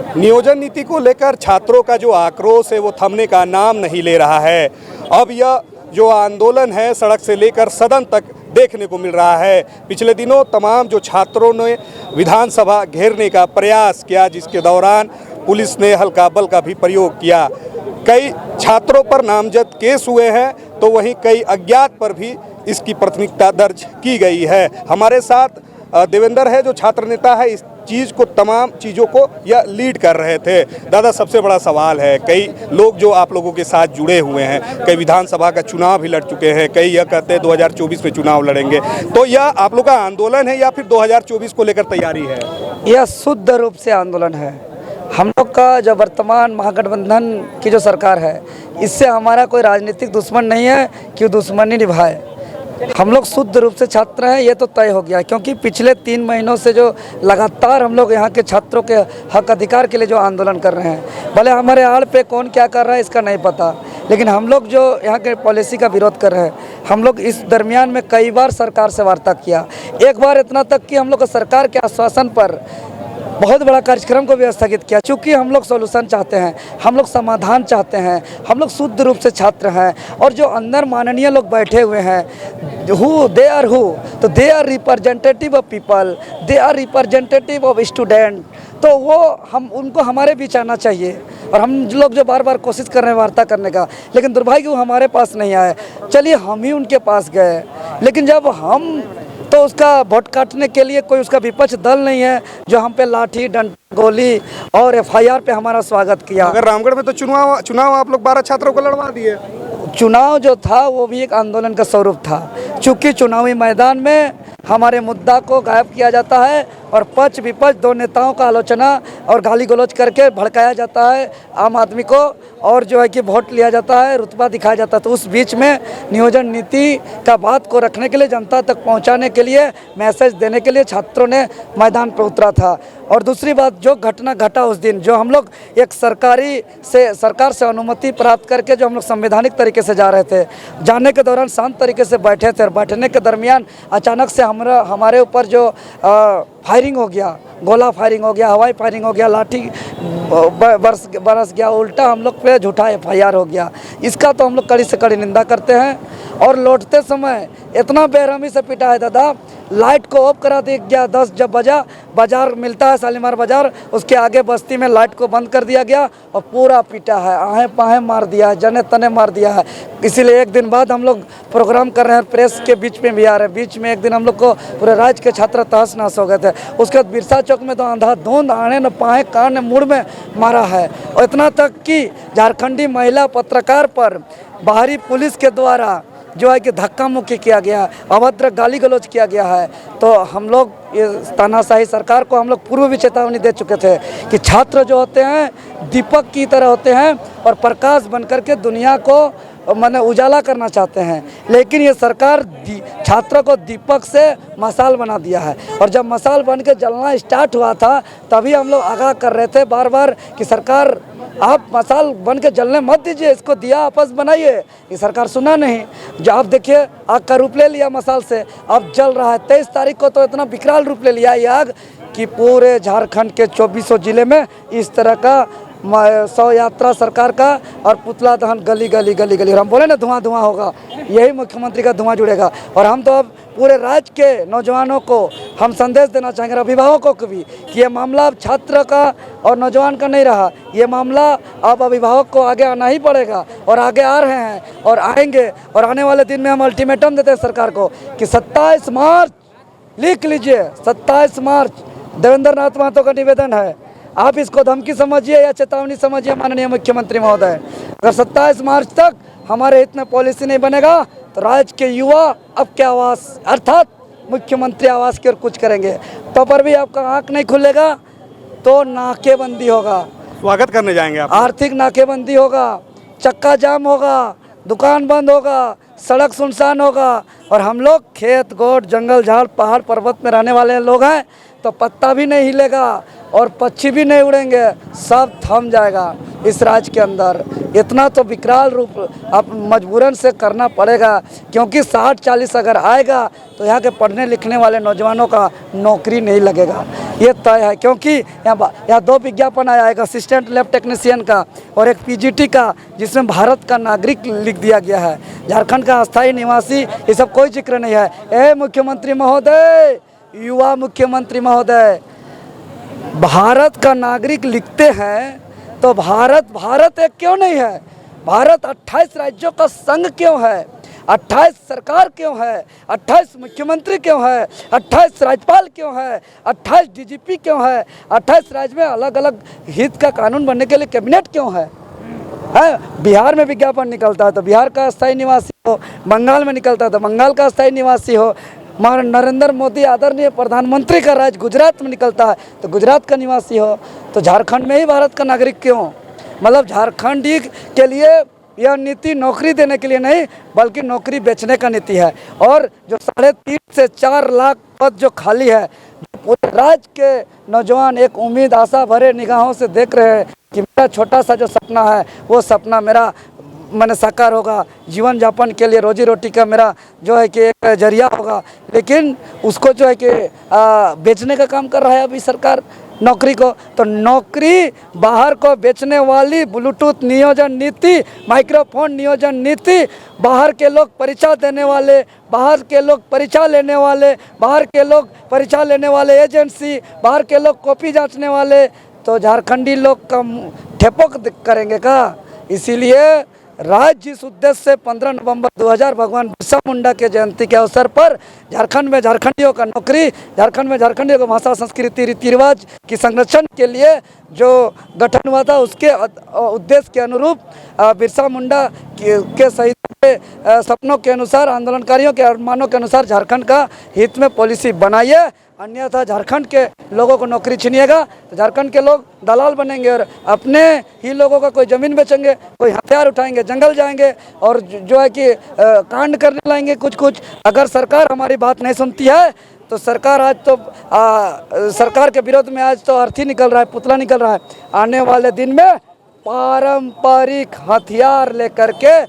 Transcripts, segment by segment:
नियोजन नीति को लेकर छात्रों का जो आक्रोश है वो थमने का नाम नहीं ले रहा है। अब यह जो आंदोलन है सड़क से लेकर सदन तक देखने को मिल रहा है। पिछले दिनों तमाम जो छात्रों ने विधानसभा घेरने का प्रयास किया, जिसके दौरान पुलिस ने हल्का बल का भी प्रयोग किया। कई छात्रों पर नामजद केस हुए हैं तो वहीं कई अज्ञात पर भी इसकी प्राथमिकता दर्ज की गई है। हमारे साथ देवेंद्र है जो छात्र नेता है, इस चीज़ को तमाम चीज़ों को यह लीड कर रहे थे। दादा, सबसे बड़ा सवाल है, कई लोग जो आप लोगों के साथ जुड़े हुए हैं, कई विधानसभा का चुनाव भी लड़ चुके हैं, कई यह कहते हैं 2024 में चुनाव लड़ेंगे, तो यह आप लोग का आंदोलन है या फिर 2024 को लेकर तैयारी है? यह शुद्ध रूप से आंदोलन है। हम लोग का जो वर्तमान महागठबंधन की जो सरकार है, इससे हमारा कोई राजनीतिक दुश्मन नहीं है कि वो दुश्मनी निभाए। हम लोग शुद्ध रूप से छात्र हैं, ये तो तय हो गया, क्योंकि पिछले 3 महीनों से जो लगातार हम लोग यहाँ के छात्रों के हक अधिकार के लिए जो आंदोलन कर रहे हैं, भले हमारे आड़ पे कौन क्या कर रहा है इसका नहीं पता, लेकिन हम लोग जो यहाँ के पॉलिसी का विरोध कर रहे हैं, हम लोग इस दरमियान में कई बार सरकार से वार्ता किया। एक बार इतना तक कि हम लोग सरकार के आश्वासन पर बहुत बड़ा कार्यक्रम को भी स्थगित किया, क्योंकि हम लोग सॉल्यूशन चाहते हैं, हम लोग समाधान चाहते हैं, हम लोग शुद्ध रूप से छात्र हैं। और जो अंदर माननीय लोग बैठे हुए हैं, they are representative of people, they are representative of student, तो वो हम उनको हमारे बीच आना चाहिए। और हम लोग जो बार बार कोशिश कर रहे हैं वार्ता करने का, लेकिन दुर्भाग्य वो हमारे पास नहीं आए। चलिए हम ही उनके पास गए, लेकिन जब हम तो उसका वोट काटने के लिए कोई उसका विपक्ष दल नहीं है जो हम पे लाठी डंडा गोली और FIR पे हमारा स्वागत किया। अगर रामगढ़ में तो चुनाव आप लोग 12 छात्रों को लड़वा दिए। चुनाव जो था वो भी एक आंदोलन का स्वरूप था, चूँकि चुनावी मैदान में हमारे मुद्दा को गायब किया जाता है और पक्ष विपक्ष दो नेताओं का आलोचना और गाली गलौज करके भड़काया जाता है आम आदमी को, और जो है कि वोट लिया जाता है, रुतबा दिखाया जाता है। तो उस बीच में नियोजन नीति का बात को रखने के लिए, जनता तक पहुंचाने के लिए, मैसेज देने के लिए छात्रों ने मैदान पर उतरा था। और दूसरी बात, जो घटना घटा उस दिन, जो हम लोग एक सरकार से अनुमति प्राप्त करके जो हम लोग संवैधानिक तरीके से जा रहे थे, जाने के दौरान शांत तरीके से बैठे थे और बैठने के दरमियान अचानक से हमारे ऊपर जो फायरिंग हो गया, गोला फायरिंग हो गया, हवाई फायरिंग हो गया, लाठी बरस गया, उल्टा हम लोग पे झूठा FIR हो गया। इसका तो हम लोग कड़ी से कड़ी निंदा करते हैं। और लौटते समय इतना बेरहमी से पिटा है दादा, लाइट को ऑफ करा दिया गया। 10 जब बजा, बाजार मिलता है शालीमार बाजार, उसके आगे बस्ती में लाइट को बंद कर दिया गया और पूरा पीटा है, आहें पाहें मार दिया है, जने तने मार दिया है। इसीलिए एक दिन बाद हम लोग प्रोग्राम कर रहे हैं, प्रेस के बीच में भी आ रहे हैं। बीच में एक दिन हम लोग को पूरे राज्य के छात्र तहस नहस हो गए थे। उसके बाद बिरसा चौक में तो अंधाधुंध आने न पाए कान ने मुड़ में मारा है, और इतना तक कि झारखंडी महिला पत्रकार पर बाहरी पुलिस के द्वारा जो है कि धक्का मुक्की किया गया, अभद्र गाली गलौज किया गया है। तो हम लोग ये तानाशाही सरकार को हम लोग पूर्व भी चेतावनी दे चुके थे कि छात्र जो होते हैं दीपक की तरह होते हैं और प्रकाश बनकर के दुनिया को माने उजाला करना चाहते हैं, लेकिन ये सरकार छात्रों को दीपक से मशाल बना दिया है। और जब मशाल बन के जलना स्टार्ट हुआ था, तभी हम लोग आगाह कर रहे थे बार बार कि सरकार आप मशाल बन के जलने मत दीजिए, इसको दिया आपस बनाइए। ये सरकार सुना नहीं। जो आप देखिए आग का रूप ले लिया मशाल से, अब जल रहा है। 23 तारीख को तो इतना विकराल रूप ले लिया ये आग कि पूरे झारखंड के 2400 जिले में इस तरह का 100 यात्रा सरकार का और पुतला दहन गली गली गली गली। हम बोले ना धुआं धुआं होगा, यही मुख्यमंत्री का धुआं जुड़ेगा। और हम तो अब पूरे राज्य के नौजवानों को हम संदेश देना चाहेंगे, अभिभावकों को भी, कि ये मामला अब छात्र का और नौजवान का नहीं रहा। ये मामला अब अभिभावक को आगे आना ही पड़ेगा, और आगे आ रहे हैं और आएंगे। और आने वाले दिन में हम अल्टीमेटम देते हैं सरकार को कि 27 मार्च लिख लीजिए, 27 मार्च देवेंद्र नाथ महतो का निवेदन है। आप इसको धमकी समझिए या चेतावनी समझिए माननीय मुख्यमंत्री महोदय। अगर 27 मार्च तक हमारे हित में पॉलिसी नहीं बनेगा तो राज्य के युवा अब के आवास अर्थात मुख्यमंत्री आवास की ओर कुछ करेंगे। तो पर भी आपका आंख नहीं खुलेगा तो नाकेबंदी होगा, स्वागत करने जाएंगे आप। आर्थिक नाकेबंदी होगा, चक्का जाम होगा, दुकान बंद होगा, सड़क सुनसान होगा। और हम लोग खेत गोट जंगल झाड़ पहाड़ पर्वत में रहने वाले लोग हैं, तो पत्ता भी नहीं हिलेगा और पक्षी भी नहीं उड़ेंगे, सब थम जाएगा। इस राज्य के अंदर। इतना तो विकराल रूप अब मजबूरन से करना पड़ेगा, क्योंकि 60-40 अगर आएगा तो यहाँ के पढ़ने लिखने वाले नौजवानों का नौकरी नहीं लगेगा, ये तय है। क्योंकि यहाँ 2 विज्ञापन आया, एक असिस्टेंट लैब टेक्नीशियन का और एक पीजीटी का, जिसमें भारत का नागरिक लिख दिया गया है, झारखंड का अस्थायी निवासी, ये सब कोई जिक्र नहीं है। ए मुख्यमंत्री महोदय, युवा मुख्यमंत्री महोदय, भारत का नागरिक लिखते हैं तो भारत एक क्यों नहीं है? भारत 28 राज्यों का संघ क्यों है? 28 सरकार क्यों है? 28 मुख्यमंत्री क्यों है? 28 राज्यपाल क्यों है? 28 डीजीपी क्यों है? 28 राज्य में अलग अलग हित का कानून बनने के लिए कैबिनेट क्यों है? बिहार में विज्ञापन निकलता है तो बिहार का अस्थायी निवासी हो, बंगाल में निकलता है तो बंगाल का अस्थायी निवासी हो, नरेंद्र मोदी आदरणीय प्रधानमंत्री का राज्य गुजरात में निकलता है तो गुजरात का निवासी हो, तो झारखंड में ही भारत का नागरिक क्यों? मतलब झारखंडी के लिए यह नीति नौकरी देने के लिए नहीं, बल्कि नौकरी बेचने का नीति है। और जो 3.5 से 4 लाख पद जो खाली है, पूरे राज्य के नौजवान एक उम्मीद आशा भरे निगाहों से देख रहे हैं कि मेरा छोटा सा जो सपना है वो सपना मेरा मैंने साकार होगा, जीवन यापन के लिए रोजी रोटी का मेरा जो है कि एक जरिया होगा। लेकिन उसको जो है कि बेचने का काम कर रहा है अभी सरकार नौकरी को। तो नौकरी बाहर को बेचने वाली ब्लूटूथ नियोजन नीति, माइक्रोफोन नियोजन नीति, बाहर के लोग परीक्षा देने वाले, बाहर के लोग परीक्षा लेने वाले, बाहर के लोग परीक्षा लेने वाले एजेंसी, बाहर के लोग कॉपी जांचने वाले, तो झारखंडी लोग का ठेपोक करेंगे का? इसीलिए राज्य जिस उद्देश्य से 15 नवंबर 2000 भगवान बिरसा मुंडा के जयंती के अवसर पर झारखंड में झारखंडियों का नौकरी, झारखंड में झारखंडियों को भाषा संस्कृति रीति रिवाज की संरक्षण के लिए जो गठन हुआ था, उसके उद्देश्य के अनुरूप बिरसा मुंडा के शहीद के सपनों के अनुसार, आंदोलनकारियों के अरमानों के अनुसार झारखंड का हित में पॉलिसी बनाइए, अन्यथा झारखंड के लोगों को नौकरी छीनिएगा तो झारखंड के लोग दलाल बनेंगे और अपने ही लोगों का कोई ज़मीन बेचेंगे, कोई हथियार उठाएंगे, जंगल जाएंगे और जो है कि कांड करने लाएंगे कुछ। अगर सरकार हमारी बात नहीं सुनती है तो सरकार आज तो सरकार के विरोध में आज तो अर्थी निकल रहा है, पुतला निकल रहा है। आने वाले दिन में पारंपरिक हथियार लेकर के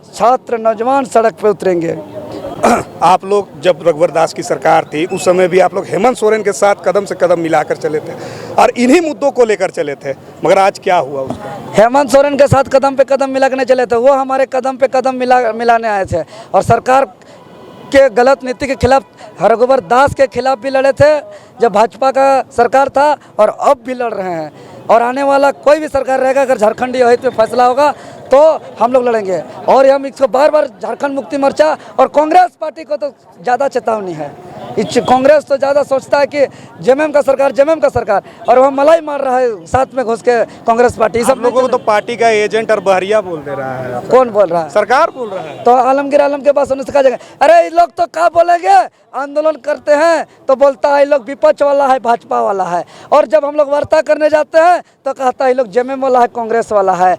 छात्र नौजवान सड़क पे उतरेंगे। आप लोग जब रघुवर दास की सरकार थी उस समय भी आप लोग हेमंत सोरेन के साथ कदम से कदम मिलाकर चले थे और इन्हीं मुद्दों को लेकर चले थे, मगर आज क्या हुआ उसका? हेमंत सोरेन के साथ कदम पे कदम मिलाने चले थे, वो हमारे कदम पे कदम मिलाने आए थे और सरकार के गलत नीति के खिलाफ, रघुवर दास के खिलाफ भी लड़े थे जब भाजपा का सरकार था और अब भी लड़ रहे हैं। और आने वाला कोई भी सरकार रहेगा, अगर झारखंडी हित में फैसला होगा तो हम लोग लड़ेंगे। और हम इसको बार बार झारखंड मुक्ति मोर्चा और कांग्रेस पार्टी को तो ज़्यादा चेतावनी है। कांग्रेस तो ज़्यादा सोचता है कि जेएमएम का सरकार, और वह मलाई मार रहा है साथ में घुस के कांग्रेस पार्टी। सब लोगों को तो पार्टी का एजेंट और बहरिया बोल दे रहा है। कौन बोल रहा है? सरकार बोल रहा है। तो आलमगीर आलम के पास उन्हें कहा जाएगा, अरे ये लोग तो क्या बोलेंगे, आंदोलन करते हैं तो बोलता है ये लोग विपक्ष वाला है, भाजपा वाला है, और जब हम लोग वार्ता करने जाते हैं तो कहता है ये लोग जेएमएम वाला है, कांग्रेस वाला है।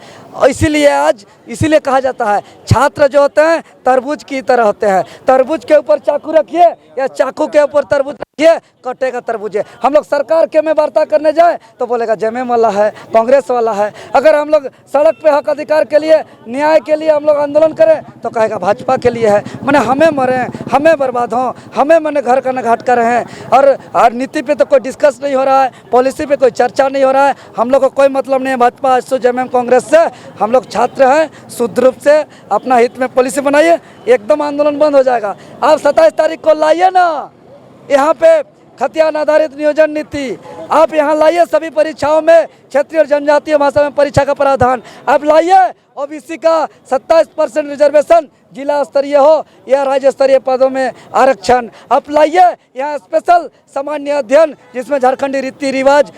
इसीलिए कहा जाता है छात्र जो होते हैं तरबूज की तरह होते हैं, तरबूज के ऊपर चाकू रखिए या चाकू के ऊपर तरबूज रखिए, कटेगा तरबूज। हम लोग सरकार के में वार्ता करने जाए तो बोलेगा जेएमएम वाला है, कांग्रेस वाला है। अगर हम लोग सड़क पे हक अधिकार के लिए, न्याय के लिए हम लोग आंदोलन करें तो कहेगा भाजपा के लिए है। मैंने हमें मरें, हमें बर्बाद हों, हमें मैंने घर का न घाट कर रहे हैं। और नीति पे तो कोई डिस्कस नहीं हो रहा है, पॉलिसी पे कोई चर्चा नहीं हो रहा है। हम लोग को कोई मतलब नहीं है भाजपा, आजसू, जेएमएम, कांग्रेस से। हम लोग छात्र हैं, शुद्ध रूप से अपना हित में पॉलिसी बनाइए, एकदम आंदोलन बंद हो जाएगा। आप 27 तारीख को लाइए ना यहाँ पे खतियान आधारित नियोजन नीति, आप यहाँ लाइए। सभी परीक्षाओं में क्षेत्रीय और जनजातीय भाषा में परीक्षा का प्रावधान आप लाइए। ओबीसी का 27% रिजर्वेशन जिला स्तरीय हो या राज्य स्तरीय पदों में आरक्षण आप लाइए। यहाँ स्पेशल सामान्य अध्ययन जिसमें झारखंडी रीति रिवाज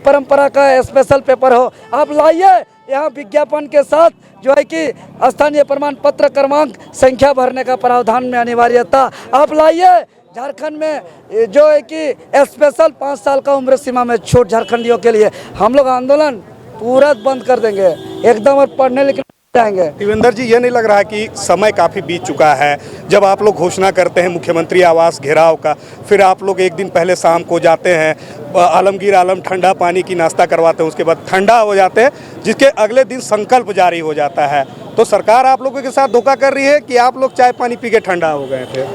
परंपरा का स्पेशल पेपर हो आप लाइए। यहाँ विज्ञापन के साथ जो है कि स्थानीय प्रमाण पत्र क्रमांक संख्या भरने का प्रावधान में अनिवार्यता आप लाइए। झारखंड में जो है कि स्पेशल 5 साल का उम्र सीमा में छूट झारखंडियों के लिए। हम लोग आंदोलन पूरा बंद कर देंगे एकदम, और पढ़ने लिखने जाएंगे। देवेंद्र जी, ये नहीं लग रहा है कि समय काफ़ी बीत चुका है? जब आप लोग घोषणा करते हैं मुख्यमंत्री आवास घेराव का, फिर आप लोग एक दिन पहले शाम को जाते हैं, आलमगीर आलम ठंडा पानी की नाश्ता करवाते हैं, उसके बाद ठंडा हो जाते हैं, जिसके अगले दिन संकल्प जारी हो जाता है। तो सरकार आप लोगों के साथ धोखा कर रही है कि आप लोग चाय पानी पी के ठंडा हो गए थे?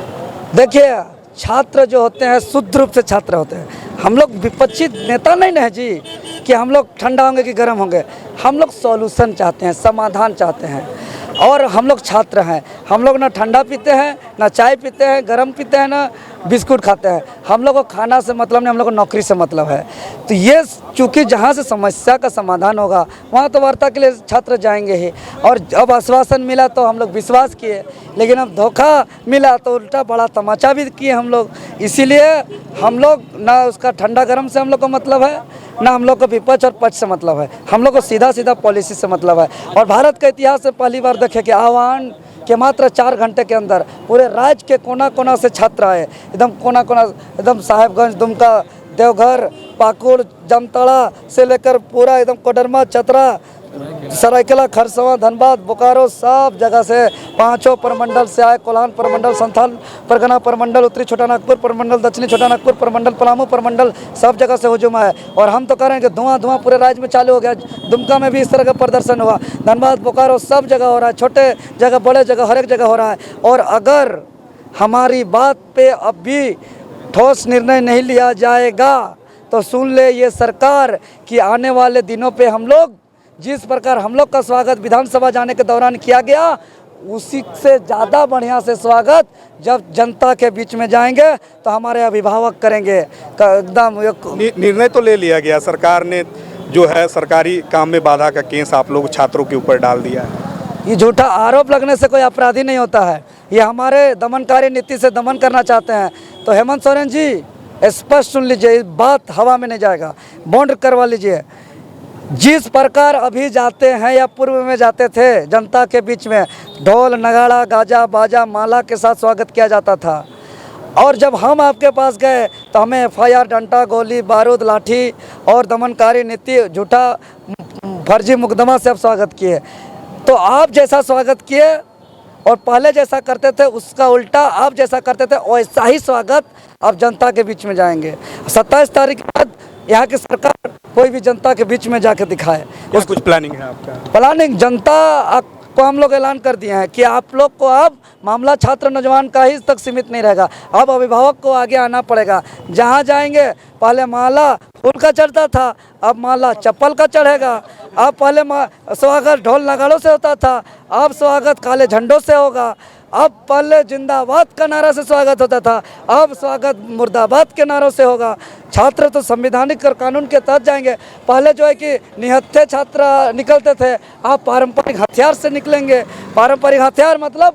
देखिए, छात्र जो होते हैं शुद्ध रूप से छात्र होते हैं। हम लोग विपक्षी नेता नहीं है जी कि हम लोग ठंडा होंगे कि गर्म होंगे। हम लोग सॉल्यूशन चाहते हैं, समाधान चाहते हैं। और हम लोग छात्र हैं, हम लोग ना ठंडा पीते हैं, ना चाय पीते हैं, गर्म पीते हैं, ना बिस्कुट खाते हैं। हम लोग को खाना से मतलब नहीं, हम लोग को नौकरी से मतलब है। तो ये चूँकि जहाँ से समस्या का समाधान होगा वहाँ तो वार्ता के लिए छात्र जाएंगे ही। और अब आश्वासन मिला तो हम लोग विश्वास किए, लेकिन अब धोखा मिला तो उल्टा बड़ा तमाचा भी किए हम लोग। इसीलिए हम लोग ना उसका ठंडा गर्म से हम लोग को मतलब है, ना हम लोग को विपक्ष और पक्ष से मतलब है। हम लोग को सीधा सीधा पॉलिसी से मतलब है। और भारत के इतिहास से पहली बार देखे कि आह्वान के मात्र 4 घंटे के अंदर पूरे राज्य के कोना कोना से छात्र आए, एकदम कोना कोना, एकदम साहेबगंज, दुमका, देवघर, पाकुड़, जामताड़ा से लेकर पूरा एकदम कोडरमा, चतरा, सरायकेला, खरसवां, धनबाद, बोकारो, सब जगह से 5 प्रमंडल से आए। कोल्हान प्रमंडल, संथाल परगना प्रमंडल, उत्तरी छोटा नागपुर प्रमंडल, दक्षिणी छोटा नागपुर प्रमंडल, पलामू प्रमंडल, सब जगह से हुजूम आए। और हम तो कह रहे हैं कि धुआं धुआं पूरे राज्य में चालू हो गया। दुमका में भी इस तरह का प्रदर्शन हुआ, धनबाद, बोकारो, सब जगह हो रहा है, छोटे जगह बड़े जगह हर एक जगह हो रहा है। और अगर हमारी बात पे अब भी ठोस निर्णय नहीं लिया जाएगा तो सुन ले ये सरकार कि आने वाले दिनों पे हम लोग जिस प्रकार हम लोग का स्वागत विधानसभा जाने के दौरान किया गया, उसी से ज़्यादा बढ़िया से स्वागत जब जनता के बीच में जाएंगे तो हमारे अभिभावक करेंगे। एकदम निर्णय तो ले लिया गया, सरकार ने जो है सरकारी काम में बाधा का केस आप लोग छात्रों के ऊपर डाल दिया है। ये झूठा आरोप लगने से कोई अपराधी नहीं होता है। ये हमारे दमनकारी नीति से दमन करना चाहते हैं। तो हेमंत सोरेन जी स्पष्ट सुन लीजिए, इस बात हवा में नहीं जाएगा, बॉन्ड करवा लीजिए। जिस प्रकार अभी जाते हैं या पूर्व में जाते थे जनता के बीच में, ढोल नगाड़ा गाजा बाजा माला के साथ स्वागत किया जाता था, और जब हम आपके पास गए तो हमें FIR, डंडा, गोली बारूद, लाठी और दमनकारी नीति, झूठा फर्जी मुकदमा से आप स्वागत किए। तो आप जैसा स्वागत किए और पहले जैसा करते थे उसका उल्टा आप जैसा करते थे, वैसा ही स्वागत अब जनता के बीच में जाएंगे। 27 तारीख के बाद यहाँ की सरकार कोई भी जनता के बीच में जाके दिखाए। उस कुछ प्लानिंग है आपका? प्लानिंग जनता को हम लोग ऐलान कर दिए हैं कि आप लोग को अब मामला छात्र नौजवान का ही तक सीमित नहीं रहेगा, अब अभिभावक को आगे आना पड़ेगा। जहाँ जाएंगे पहले माला फूल का चढ़ता था, अब माला चप्पल का चढ़ेगा। अब पहले स्वागत ढोल नगाड़ों से होता था, अब स्वागत काले झंडों से होगा। अब पहले जिंदाबाद का नारा से स्वागत होता था, अब स्वागत मुर्दाबाद के नारों से होगा। छात्र तो संवैधानिक और कानून के तहत जाएंगे। पहले जो है कि निहत्थे छात्र निकलते थे, आप पारंपरिक हथियार से निकलेंगे। पारंपरिक हथियार मतलब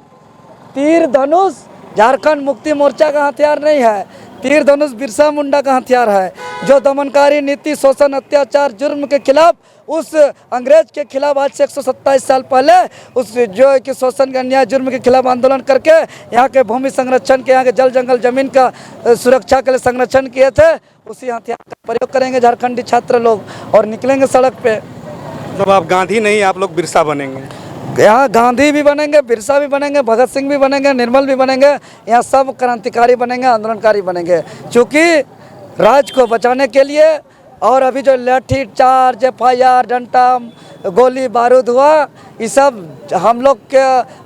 तीर धनुष झारखंड मुक्ति मोर्चा का हथियार नहीं है, तीर धनुष बिरसा मुंडा का हथियार है, जो दमनकारी नीति, शोषण, अत्याचार, जुर्म के खिलाफ, उस अंग्रेज के खिलाफ आज से 127 साल पहले उस जो है कि शोषण, अन्याय, जुर्म के खिलाफ आंदोलन करके यहाँ के भूमि संरक्षण के, यहाँ के जल जंगल जमीन का सुरक्षा के लिए संरक्षण किए थे, उसी हथियार का प्रयोग करेंगे झारखंडी छात्र लोग और निकलेंगे सड़क पे। मतलब आप गांधी नहीं, आप लोग बिरसा बनेंगे? यहाँ गांधी भी बनेंगे, बिरसा भी बनेंगे, भगत सिंह भी बनेंगे, निर्मल भी बनेंगे। यहाँ सब क्रांतिकारी बनेंगे, आंदोलनकारी बनेंगे, क्योंकि राज्य को बचाने के लिए। और अभी जो लाठी चार्ज, FIR, डंडा, गोली बारूद हुआ, ये सब हम लोग के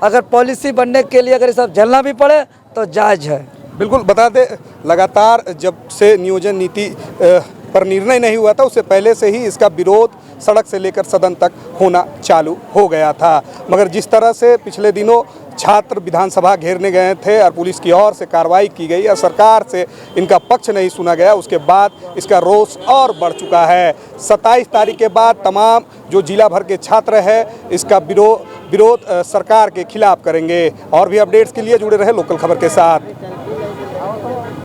अगर पॉलिसी बनने के लिए अगर ये सब झेलना भी पड़े तो जायज़ है। बिल्कुल, बता दें लगातार जब से नियोजन नीति पर निर्णय नहीं हुआ था, उससे पहले से ही इसका विरोध सड़क से लेकर सदन तक होना चालू हो गया था। मगर जिस तरह से पिछले दिनों छात्र विधानसभा घेरने गए थे और पुलिस की ओर से कार्रवाई की गई और सरकार से इनका पक्ष नहीं सुना गया, उसके बाद इसका रोष और बढ़ चुका है। 27 तारीख के बाद तमाम जो जिला भर के छात्र हैं इसका विरोध सरकार के खिलाफ करेंगे। और भी अपडेट्स के लिए जुड़े रहे लोकल खबर के साथ।